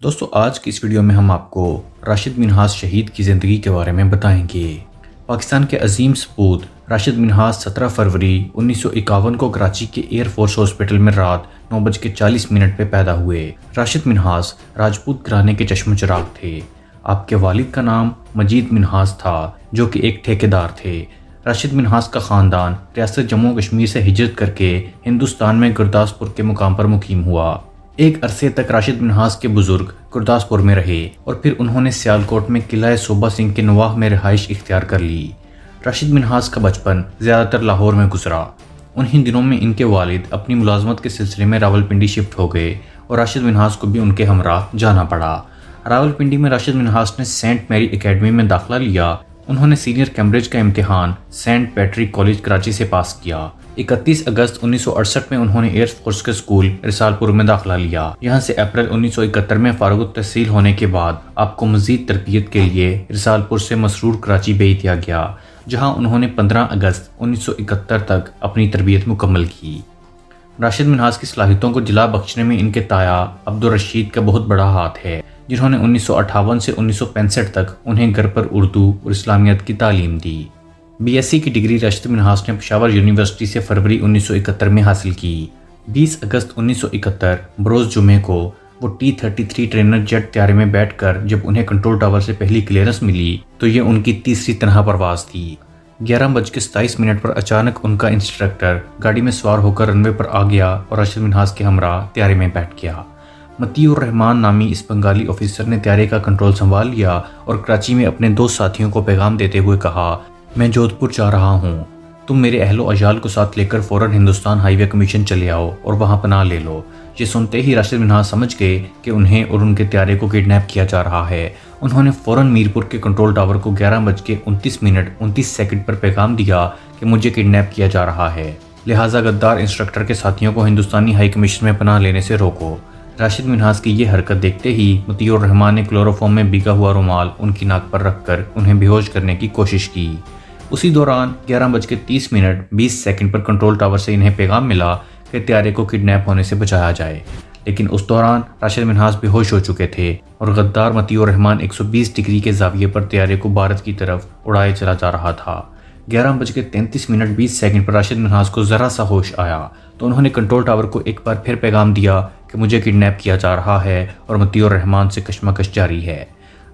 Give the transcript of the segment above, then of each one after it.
دوستو آج کی اس ویڈیو میں ہم آپ کو راشد منہاس شہید کی زندگی کے بارے میں بتائیں گے۔ پاکستان کے عظیم سپوت راشد منہاس 17 فروری 1951 کو کراچی کے ایئر فورس ہاسپٹل میں رات 9:40 پہ پیدا ہوئے۔ راشد منہاس راجپوت گھرانے کے چشم و چراغ تھے۔ آپ کے والد کا نام مجید منہاس تھا جو کہ ایک ٹھیکیدار تھے۔ راشد منہاس کا خاندان ریاست جموں کشمیر سے ہجرت کر کے ہندوستان میں گرداسپور کے مقام پر مقیم ہوا۔ ایک عرصے تک راشد منہاس کے بزرگ گرداسپور میں رہے اور پھر انہوں نے سیالکوٹ میں قلعہ صوبہ سنگھ کے نواح میں رہائش اختیار کر لی۔ راشد منہاس کا بچپن زیادہ تر لاہور میں گزرا۔ انہی دنوں میں ان کے والد اپنی ملازمت کے سلسلے میں راولپنڈی شفٹ ہو گئے اور راشد منہاس کو بھی ان کے ہمراہ جانا پڑا۔ راولپنڈی میں راشد منہاس نے سینٹ میری اکیڈمی میں داخلہ لیا۔ انہوں نے سینئر کیمبرج کا امتحان سینٹ پیٹرک کالج کراچی سے پاس کیا۔ 31 اگست 1968 میں انہوں نے ایئر فورس کے اسکول رسال پور میں داخلہ لیا۔ یہاں سے اپریل 1971 میں فارغ التحصیل ہونے کے بعد آپ کو مزید تربیت کے لیے رسال پور سے مسرور کراچی بھیج دیا گیا، جہاں انہوں نے 15 اگست 1971 تک اپنی تربیت مکمل کی۔ راشد منہاس کی صلاحیتوں کو جلا بخشنے میں ان کے تایا عبدالرشید کا بہت بڑا ہاتھ ہے، جنہوں نے 1958 سے 1965 تک انہیں گھر پر اردو اور اسلامیات کی تعلیم دی۔ بی ایس سی کی ڈگری راشد منہاس نے پشاور یونیورسٹی سے فروری 1971 میں حاصل کی۔ 20 اگست 1971 بروز جمعے کو وہ T-33 ٹرینر جیٹ طیارے میں بیٹھ کر جب انہیں کنٹرول ٹاور سے پہلی کلیئرنس ملی تو یہ ان کی تیسری تنہا پرواز تھی۔ 11:27 پر اچانک ان کا انسٹرکٹر گاڑی میں سوار ہو کر رن وے پر آ گیا اور راشد منہاس کے ہمراہ طیارے میں بیٹھ گیا۔ متی الرحمان نامی اس بنگالی آفیسر نے طیارے کا کنٹرول سنبھال لیا اور کراچی میں اپنے 2 ساتھیوں کو پیغام دیتے ہوئے کہا، میں جودھپور جا رہا ہوں، تم میرے اہل و عیال کو ساتھ لے کر فوراً ہندوستان ہائی وے کمیشن چلے آؤ اور وہاں پناہ لے لو۔ یہ سنتے ہی راشد منہاس سمجھ گئے کہ انہیں اور ان کے طیارے کو کڈنیپ کیا جا رہا ہے۔ انہوں نے فوراً میرپور کے کنٹرول ٹاور کو 11:29 پر پیغام دیا کہ مجھے کڈنیپ کیا جا رہا ہے، لہٰذا غدار انسٹرکٹر کے ساتھیوں کو ہندوستانی ہائی کمیشن میں پناہ لینے سے روکو۔ راشد منہاس کی یہ حرکت دیکھتے ہی متی الرحمان نے کلوروفارم میں بھیگا ہوا رومال ان کی ناک پر رکھ کر انہیں بے ہوش کرنے کی کوشش کی۔ اسی دوران 11:30 پر کنٹرول ٹاور سے انہیں پیغام ملا کہ طیارے کو کڈنیپ ہونے سے بچایا جائے، لیکن اس دوران راشد منہاس بے ہوش ہو چکے تھے اور غدار متی الرحمان 120 ڈگری کے زاویے پر طیارے کو بھارت کی طرف اڑائے چلا جا رہا تھا۔ 11:33 پر راشد منہاس کو ذرا سا ہوش آیا تو انہوں نے کنٹرول ٹاور کو ایک بار پھر پیغام دیا کہ مجھے کڈنیپ کیا جا رہا ہے اور متی الرحمان سے کشمکش جاری ہے۔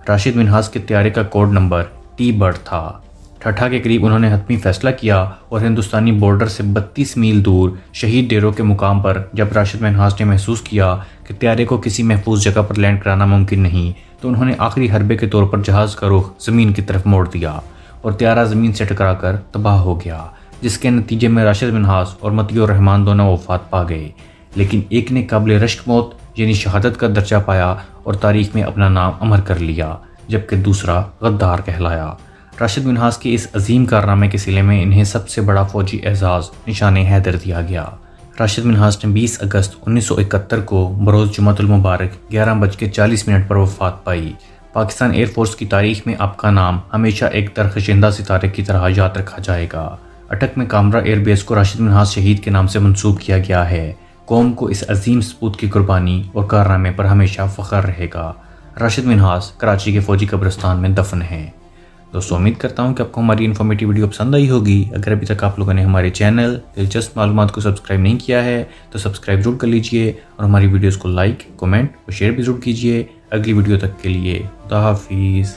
راشد منہاس کے طیارے کا کوڈ نمبر ٹی برڈ تھا۔ ٹھٹھا کے قریب انہوں نے حتمی فیصلہ کیا اور ہندوستانی بارڈر سے 32 میل دور شہید ڈیرو کے مقام پر جب راشد منہاس نے محسوس کیا کہ طیارے کو کسی محفوظ جگہ پر لینڈ کرانا ممکن نہیں تو انہوں نے آخری حربے کے طور پر جہاز کا رخ زمین کی طرف موڑ دیا اور طیارہ زمین سے ٹکرا کر تباہ ہو گیا، جس کے نتیجے میں راشد منہاس اور متی الرحمان دونوں وفات پا گئے، لیکن ایک نے قابل رشک موت یعنی شہادت کا درجہ پایا اور تاریخ میں اپنا نام امر کر لیا، جبکہ دوسرا غدار کہلایا۔ راشد منہاس کے اس عظیم کارنامے کے صلے میں انہیں سب سے بڑا فوجی اعزاز نشان حیدر دیا گیا۔ راشد منہاس نے 20 اگست 1971 کو بروز جمعۃ المبارک 11:40 پر وفات پائی۔ پاکستان ایئر فورس کی تاریخ میں آپ کا نام ہمیشہ ایک درخشندہ ستارے کی طرح یاد رکھا جائے گا۔ اٹک میں کامرا ایئر بیس کو راشد منہاس شہید کے نام سے منسوب کیا گیا ہے۔ قوم کو اس عظیم سپوت کی قربانی اور کارنامے پر ہمیشہ فخر رہے گا۔ راشد منہاس کراچی کے فوجی قبرستان میں دفن ہیں۔ دوستو امید کرتا ہوں کہ آپ کو ہماری انفارمیٹیو ویڈیو پسند آئی ہوگی۔ اگر ابھی تک آپ لوگوں نے ہمارے چینل دلچسپ معلومات کو سبسکرائب نہیں کیا ہے تو سبسکرائب ضرور کر لیجئے اور ہماری ویڈیوز کو لائک، کمنٹ اور شیئر بھی ضرور کیجئے۔ اگلی ویڈیو تک کے لیے خدا حافظ۔